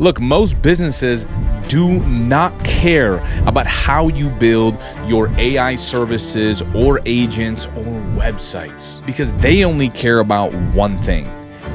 Look, most businesses do not care about how you build your AI services or agents or websites because they only care about one thing,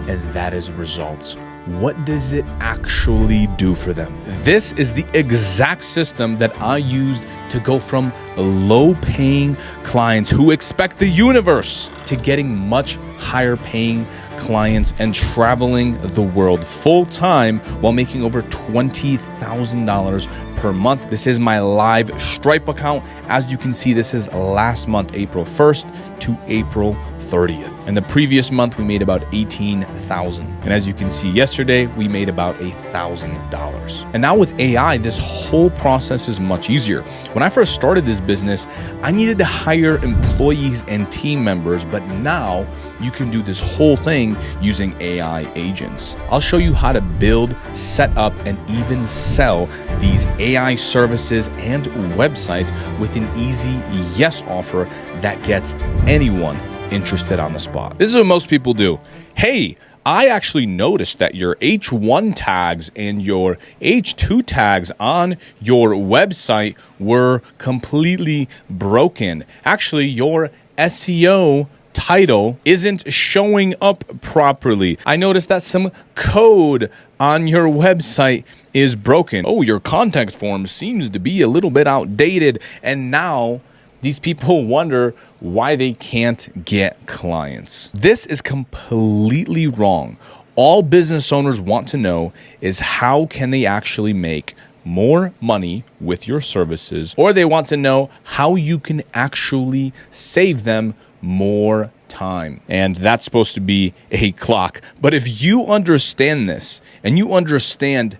and that is results. What does it actually do for them? This is the exact system that I used to go from low-paying clients who expect the universe to getting much higher-paying clients and traveling the world full-time while making over $20,000 per month. This is my live Stripe account. As you can see, this is last month, April 1st to April 30th. And the previous month, we made about $18,000. And as you can see, yesterday, we made about $1,000. And now with AI, this whole process is much easier. When I first started this business, I needed to hire employees and team members, but now you can do this whole thing using AI agents. I'll show you how to build, set up, and even sell these AI services and websites with an easy yes offer that gets anyone interested on the spot. This is what most people do. Hey, I actually noticed that your H1 tags and your H2 tags on your website were completely broken. Actually, your SEO title isn't showing up properly. I noticed that some code on your website is broken. Oh, your contact form seems to be a little bit outdated. And now these people wonder why they can't get clients. This is completely wrong. All business owners want to know is how can they actually make more money with your services, or they want to know how you can actually save them more time. And that's supposed to be a clock. But if you understand this and you understand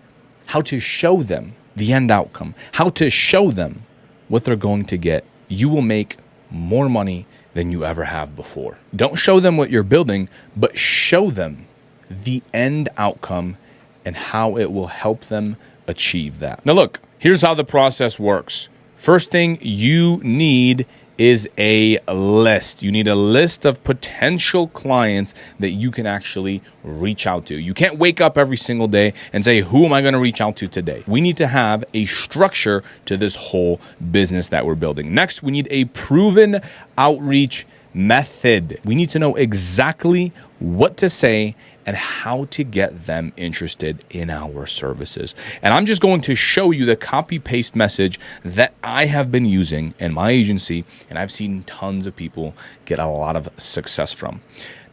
how to show them the end outcome, how to show them what they're going to get, you will make more money than you ever have before. Don't show them what you're building, but show them the end outcome and how it will help them achieve that. Now look, here's how the process works. First thing you need is a list. You need a list of potential clients that you can actually reach out to. You can't wake up every single day and say, who am I going to reach out to today? We need to have a structure to this whole business that we're building. Next, we need a proven outreach method. We need to know exactly what to say and how to get them interested in our services. And I'm just going to show you the copy-paste message that I have been using in my agency, and I've seen tons of people get a lot of success from.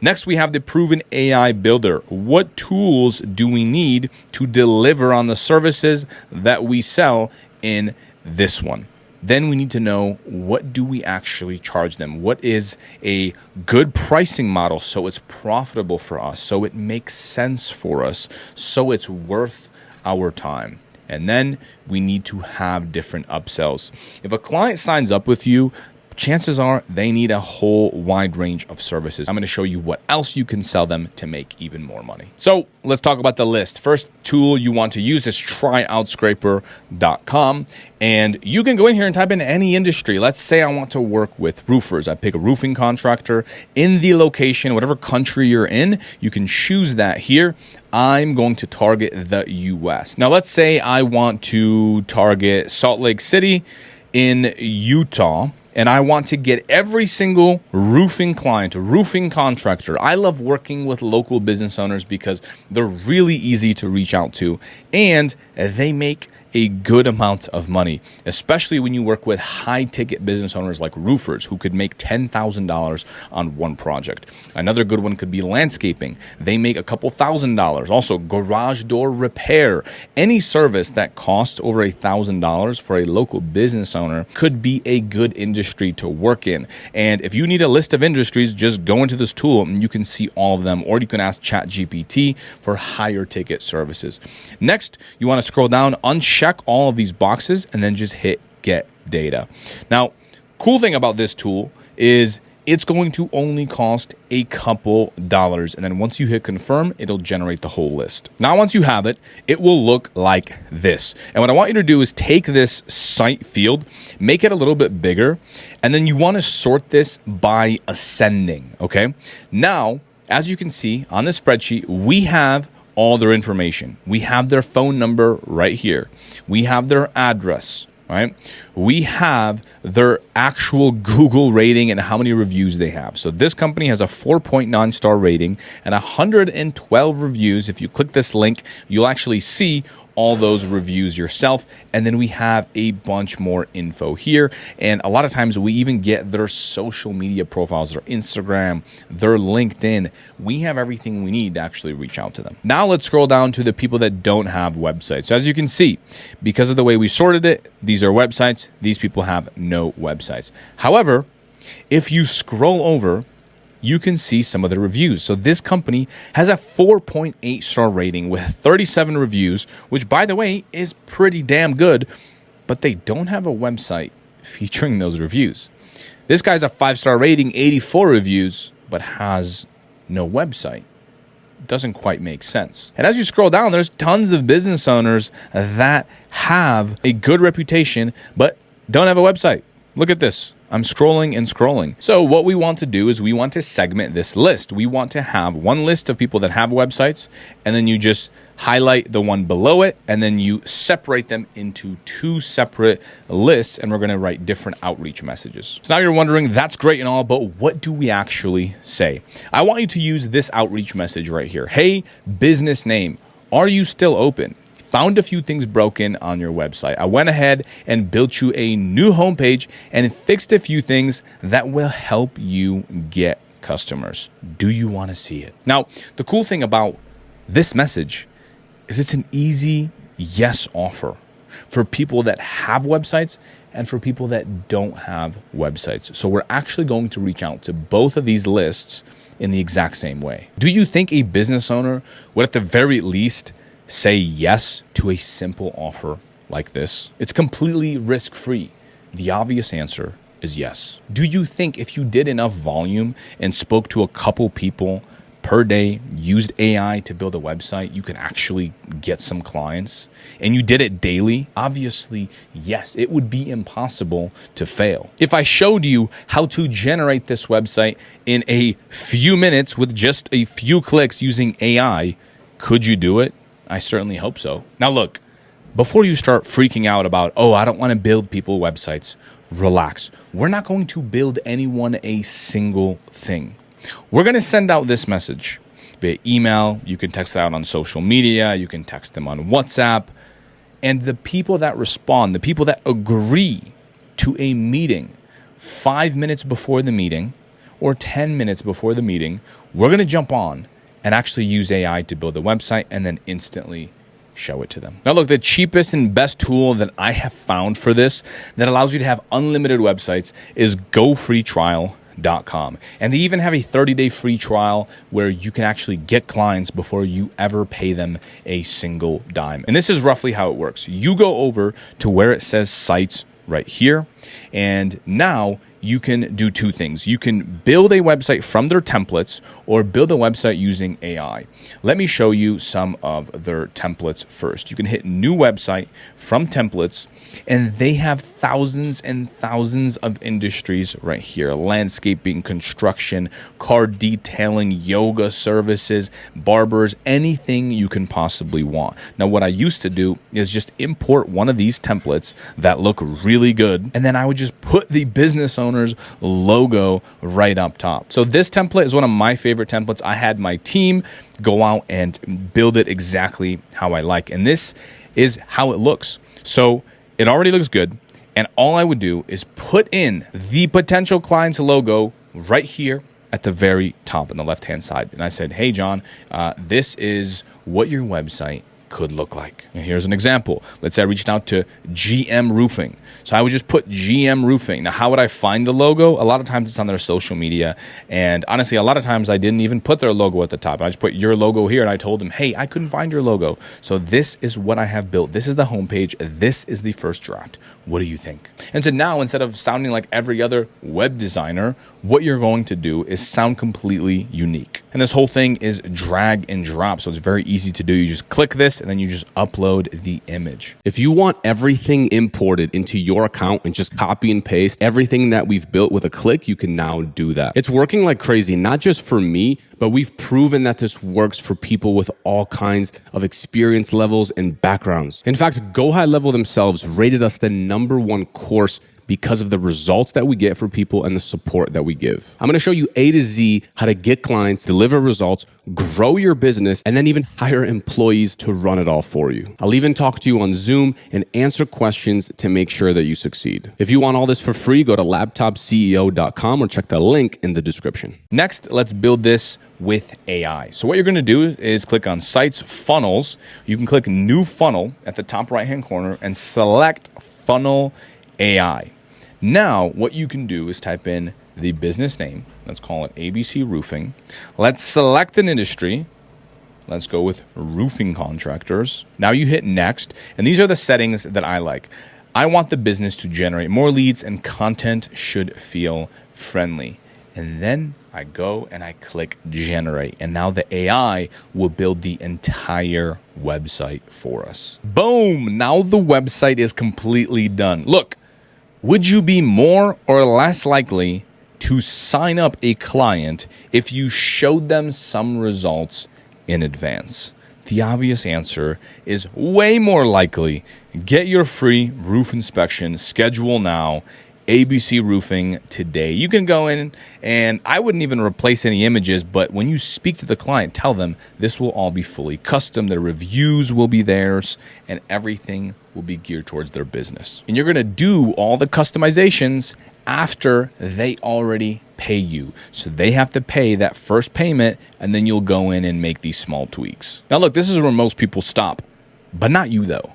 Next, we have the proven AI builder. What tools do we need to deliver on the services that we sell in this one? Then we need to know, what do we actually charge them? What is a good pricing model so it's profitable for us, so it makes sense for us, so it's worth our time? And then we need to have different upsells. If a client signs up with you, chances are they need a whole wide range of services. I'm going to show you what else you can sell them to make even more money. So let's talk about the list. First tool you want to use is tryoutscraper.com. And you can go in here and type in any industry. Let's say I want to work with roofers. I pick a roofing contractor in the location, whatever country you're in, you can choose that here. I'm going to target the US. Now, let's say I want to target Salt Lake City in Utah, and I want to get every single roofing client, roofing contractor. I love working with local business owners because they're really easy to reach out to, and they make a good amount of money, especially when you work with high-ticket business owners like roofers who could make $10,000 on one project. Another good one could be landscaping. They make a couple $1,000. Also, garage door repair. Any service that costs over $1,000 for a local business owner could be a good industry to work in. And if you need a list of industries, just go into this tool and you can see all of them, or you can ask ChatGPT for higher ticket services. Next, you want to scroll down, uncheck all of these boxes, and then just hit get data. Now, cool thing about this tool is it's going to only cost a couple dollars. And then once you hit confirm, it'll generate the whole list. Now, once you have it, it will look like this. And what I want you to do is take this site field, make it a little bit bigger, and then you want to sort this by ascending, okay? Now, as you can see on this spreadsheet, we have all their information. We have their phone number right here. We have their address, right? We have their actual Google rating and how many reviews they have. So this company has a 4.9 star rating and 112 reviews. If you click this link, you'll actually see all those reviews yourself. And then we have a bunch more info here. And a lot of times we even get their social media profiles, their Instagram, their LinkedIn. We have everything we need to actually reach out to them. Now let's scroll down to the people that don't have websites. So as you can see, because of the way we sorted it, these are websites. These people have no websites. However, if you scroll over, you can see some of the reviews. So this company has a 4.8 star rating with 37 reviews, which by the way is pretty damn good, but they don't have a website featuring those reviews. This guy's a 5-star rating, 84 reviews, but has no website. Doesn't quite make sense. And as you scroll down, there's tons of business owners that have a good reputation, but don't have a website. Look at this. I'm scrolling and scrolling. So what we want to do is we want to segment this list. We want to have one list of people that have websites, and then you just highlight the one below it, and then you separate them into 2 separate lists, and we're going to write different outreach messages. So now you're wondering, that's great and all, but what do we actually say? I want you to use this outreach message right here. Hey, business name, are you still open? Found a few things broken on your website. I went ahead and built you a new homepage and fixed a few things that will help you get customers. Do you want to see it? Now, the cool thing about this message is it's an easy yes offer for people that have websites and for people that don't have websites. So we're actually going to reach out to both of these lists in the exact same way. Do you think a business owner would at the very least say yes to a simple offer like this? It's completely risk-free. The obvious answer is yes. Do you think if you did enough volume and spoke to a couple people per day, used AI to build a website, you could actually get some clients, and you did it daily? Obviously, yes, it would be impossible to fail. If I showed you how to generate this website in a few minutes with just a few clicks using AI, could you do it? I certainly hope so. Now look, before you start freaking out about, oh, I don't want to build people websites, relax. We're not going to build anyone a single thing. We're going to send out this message via email. You can text it out on social media. You can text them on WhatsApp. And the people that respond, the people that agree to a meeting 5 minutes before the meeting or 10 minutes before the meeting, we're going to jump on and actually use AI to build a website and then instantly show it to them. Now look, the cheapest and best tool that I have found for this that allows you to have unlimited websites is GoFreeTrial.com. And they even have a 30-day free trial where you can actually get clients before you ever pay them a single dime. And this is roughly how it works. You go over to where it says sites right here, and now you can do 2 things. You can build a website from their templates or build a website using AI. Let me show you some of their templates first. You can hit new website from templates, and they have thousands and thousands of industries right here. Landscaping, construction, car detailing, yoga services, barbers, anything you can possibly want. Now, what I used to do is just import one of these templates that look really good, and then I would just put the business owner's logo right up top. So this template is one of my favorite templates. I had my team go out and build it exactly how I like, and this is how it looks. So it already looks good, and all I would do is put in the potential client's logo right here at the very top on the left-hand side. And I said, hey, John, this is what your website could look like. And here's an example. Let's say I reached out to GM Roofing. So I would just put GM Roofing. Now, how would I find the logo? A lot of times it's on their social media. And honestly, a lot of times I didn't even put their logo at the top. I just put your logo here, and I told them, hey, I couldn't find your logo. So this is what I have built. This is the homepage. This is the first draft. What do you think? And so now, instead of sounding like every other web designer, what you're going to do is sound completely unique. And this whole thing is drag and drop. So it's very easy to do. You just click this and then you just upload the image. If you want everything imported into your account and just copy and paste everything that we've built with a click, you can now do that. It's working like crazy, not just for me, but But we've proven that this works for people with all kinds of experience levels and backgrounds. In fact, GoHighLevel themselves rated us the #1 course because of the results that we get for people and the support that we give. I'm going to show you A to Z how to get clients, deliver results, grow your business, and then even hire employees to run it all for you. I'll even talk to you on Zoom and answer questions to make sure that you succeed. If you want all this for free, go to laptopceo.com or check the link in the description. Next, let's build this with AI. So what you're going to do is click on Sites, Funnels. You can click New Funnel at the top right-hand corner and select Funnel AI. Now, what you can do is type in the business name. Let's call it ABC Roofing. Let's select an industry. Let's go with roofing contractors. Now you hit next, and these are the settings that I like. I want the business to generate more leads and content should feel friendly. And then I go and I click generate. And now the AI will build the entire website for us. Boom! Now the website is completely done. Look, would you be more or less likely to sign up a client if you showed them some results in advance? The obvious answer is way more likely. Get your free roof inspection, schedule now. ABC Roofing today. You can go in and I wouldn't even replace any images, but when you speak to the client, tell them this will all be fully custom. The reviews will be theirs and everything will be geared towards their business. And you're going to do all the customizations after they already pay you. So they have to pay that first payment and then you'll go in and make these small tweaks. Now look, this is where most people stop, but not you though,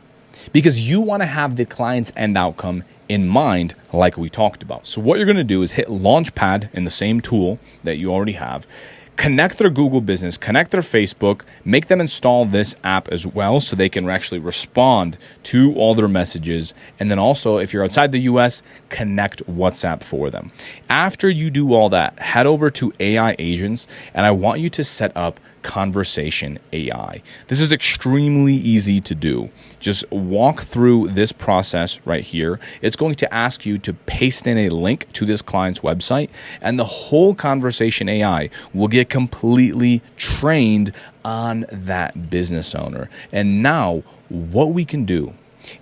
because you want to have the client's end outcome in mind, like we talked about. So what you're going to do is hit Launchpad in the same tool that you already have, connect their Google Business, connect their Facebook, make them install this app as well so they can actually respond to all their messages. And then also, if you're outside the US, connect WhatsApp for them. After you do all that, head over to AI Agents, and I want you to set up Conversation AI. This is extremely easy to do. Just walk through this process right here. It's going to ask you to paste in a link to this client's website, and the whole Conversation AI will get completely trained on that business owner. And now what we can do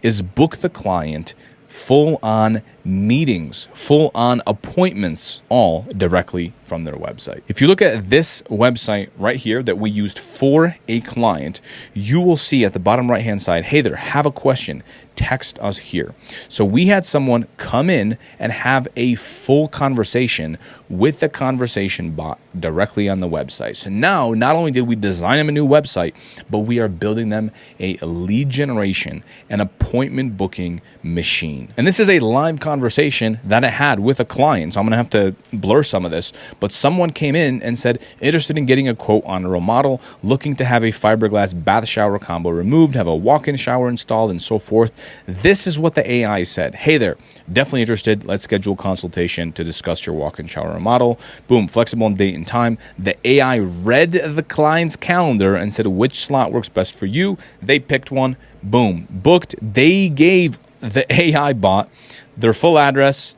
is book the client full-on meetings, full-on appointments, all directly from their website. If you look at this website right here that we used for a client, you will see at the bottom right-hand side, hey there, have a question, text us here. So we had someone come in and have a full conversation with the conversation bot directly on the website. So now, not only did we design them a new website, but we are building them a lead generation and appointment booking machine. And this is a live conversation that I had with a client. So I'm going to have to blur some of this, but someone came in and said, interested in getting a quote on a remodel, looking to have a fiberglass bath shower combo removed, have a walk-in shower installed, and so forth. This is what the AI said. Hey there, definitely interested. Let's schedule a consultation to discuss your walk-in shower remodel. Boom, flexible on date and time. The AI read the client's calendar and said which slot works best for you. They picked one. Boom, booked. They gave the AI bot their full address,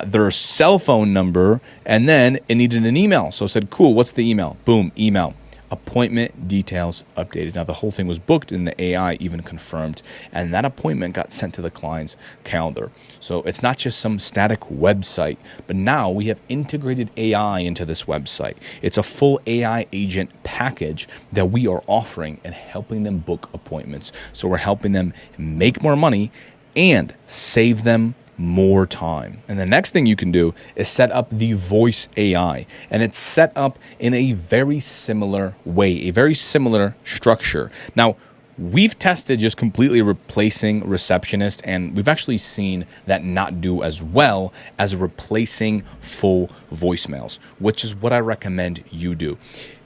their cell phone number, and then it needed an email. So it said, cool, what's the email? Boom, email. Appointment details updated. Now the whole thing was booked and the AI even confirmed, and that appointment got sent to the client's calendar. So it's not just some static website, but now we have integrated AI into this website. It's a full AI agent package that we are offering and helping them book appointments. So we're helping them make more money and save them more time. And the next thing you can do is set up the voice AI, and it's set up in a very similar way, a very similar structure. Now, we've tested just completely replacing receptionist, and we've actually seen that not do as well as replacing full voicemails, which is what I recommend you do.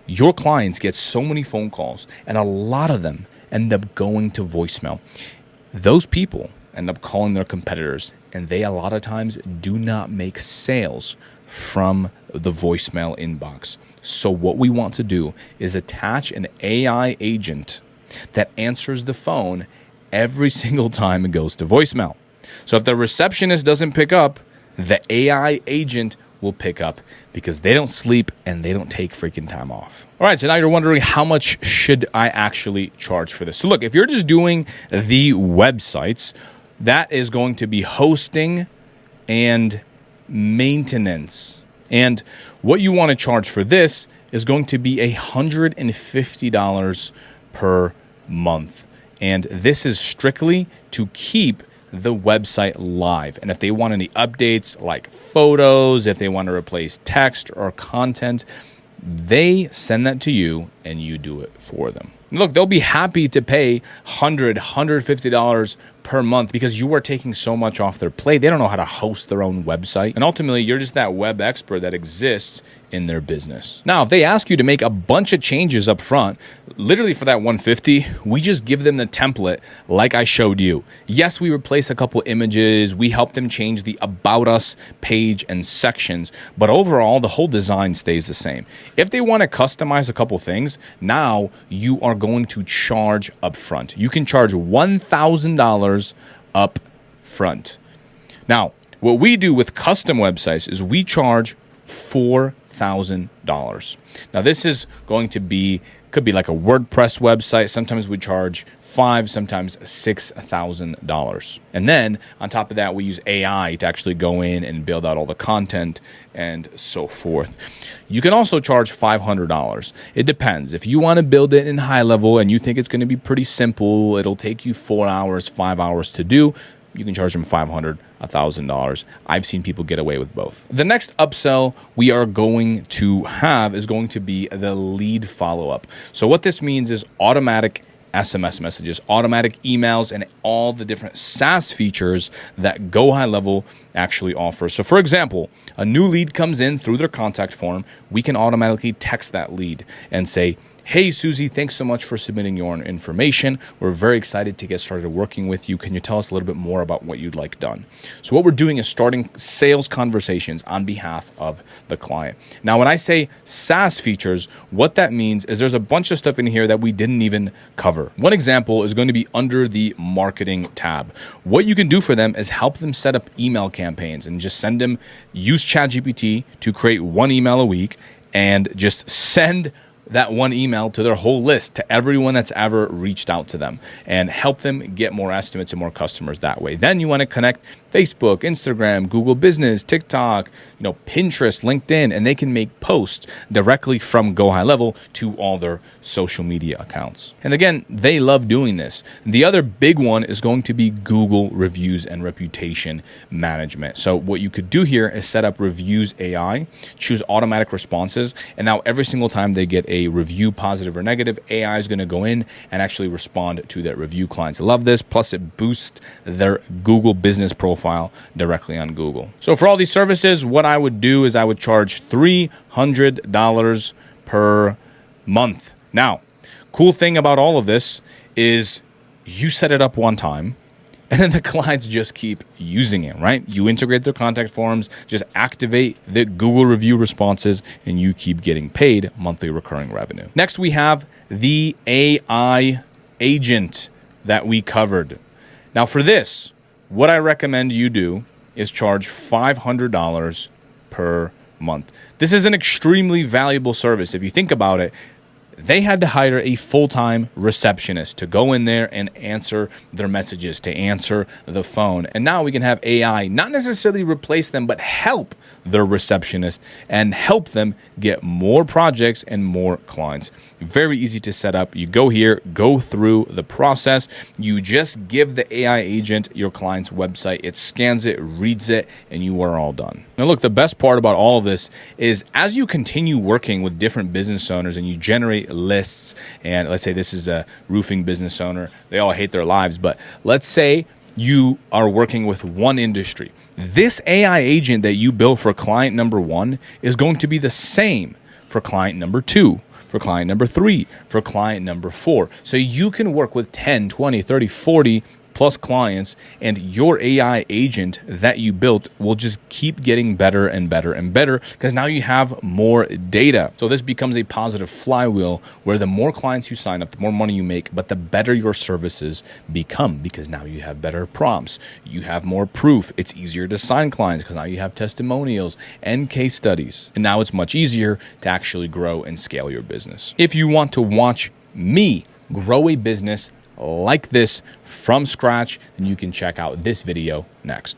Your clients get so many phone calls, and a lot of them end up going to voicemail. Those people end up calling their competitors, and they a lot of times do not make sales from the voicemail inbox. So what we want to do is attach an AI agent that answers the phone every single time it goes to voicemail. So if the receptionist doesn't pick up, the AI agent will pick up because they don't sleep and they don't take freaking time off. All right, so now you're wondering, how much should I actually charge for this? So look, if you're just doing the websites, that is going to be hosting and maintenance. And what you want to charge for this is going to be $150 per month. And this is strictly to keep the website live. And if they want any updates like photos, if they want to replace text or content, they send that to you and you do it for them. Look, they'll be happy to pay $100, $150 per month because you are taking so much off their plate. They don't know how to host their own website. And ultimately, you're just that web expert that exists in their business. Now, if they ask you to make a bunch of changes up front, literally for that $150, we just give them the template like I showed you. Yes, we replace a couple images. We help them change the About Us page and sections, but overall, the whole design stays the same. If they want to customize a couple things, now you are going to charge up front. You can charge $1,000 up front. Now, what we do with custom websites is we charge $4,000. Now, this is going to be, could be like a WordPress website. Sometimes we charge $5,000, sometimes $6,000. And then on top of that, we use AI to actually go in and build out all the content and so forth. You can also charge $500. It depends. If you want to build it in high level and you think it's going to be pretty simple, it'll take you 4 hours, 5 hours to do, you can charge them $500, $1,000. I've seen people get away with both. The next upsell we are going to have is going to be the lead follow-up. So what this means is automatic SMS messages, automatic emails, and all the different SaaS features that GoHighLevel actually offers. So for example, a new lead comes in through their contact form. We can automatically text that lead and say, "Hey, Susie, thanks so much for submitting your information. We're very excited to get started working with you. Can you tell us a little bit more about what you'd like done?" So what we're doing is starting sales conversations on behalf of the client. Now, when I say SaaS features, what that means is there's a bunch of stuff in here that we didn't even cover. One example is going to be under the marketing tab. What you can do for them is help them set up email campaigns and just send them, use ChatGPT to create one email a week and just send that one email to their whole list, to everyone that's ever reached out to them, and help them get more estimates and more customers that way. Then you want to connect Facebook, Instagram, Google Business, TikTok, Pinterest, LinkedIn, and they can make posts directly from GoHighLevel to all their social media accounts. And again, they love doing this. The other big one is going to be Google reviews and reputation management. So what you could do here is set up Reviews AI, choose automatic responses, and now every single time they get a review, positive or negative, AI is going to go in and actually respond to that review. Clients love this. Plus, it boosts their Google business profile directly on Google. So for all these services, what I would do is I would charge $300 per month. Now, cool thing about all of this is you set it up one time, and then the clients just keep using it, right? You integrate their contact forms, just activate the Google review responses, and you keep getting paid monthly recurring revenue. Next, we have the AI agent that we covered. Now, for this, what I recommend you do is charge $500 per month. This is an extremely valuable service. If you think about it, they had to hire a full-time receptionist to go in there and answer their messages, to answer the phone. And now we can have AI not necessarily replace them, but help their receptionist and help them get more projects and more clients. Very easy to set up. You go here, go through the process. You just give the AI agent your client's website. It scans it, reads it, and you are all done. Now look, the best part about all of this is as you continue working with different business owners and you generate lists, and let's say this is a roofing business owner, they all hate their lives, but let's say you are working with one industry. This AI agent that you build for client number 1 is going to be the same for client number 2, for client number 3, for client number 4. So you can work with 10, 20, 30, 40 plus clients, and your AI agent that you built will just keep getting better and better and better because now you have more data. So this becomes a positive flywheel where the more clients you sign up, the more money you make, but the better your services become because now you have better prompts, you have more proof, it's easier to sign clients because now you have testimonials and case studies. And now it's much easier to actually grow and scale your business. If you want to watch me grow a business like this from scratch, then you can check out this video next.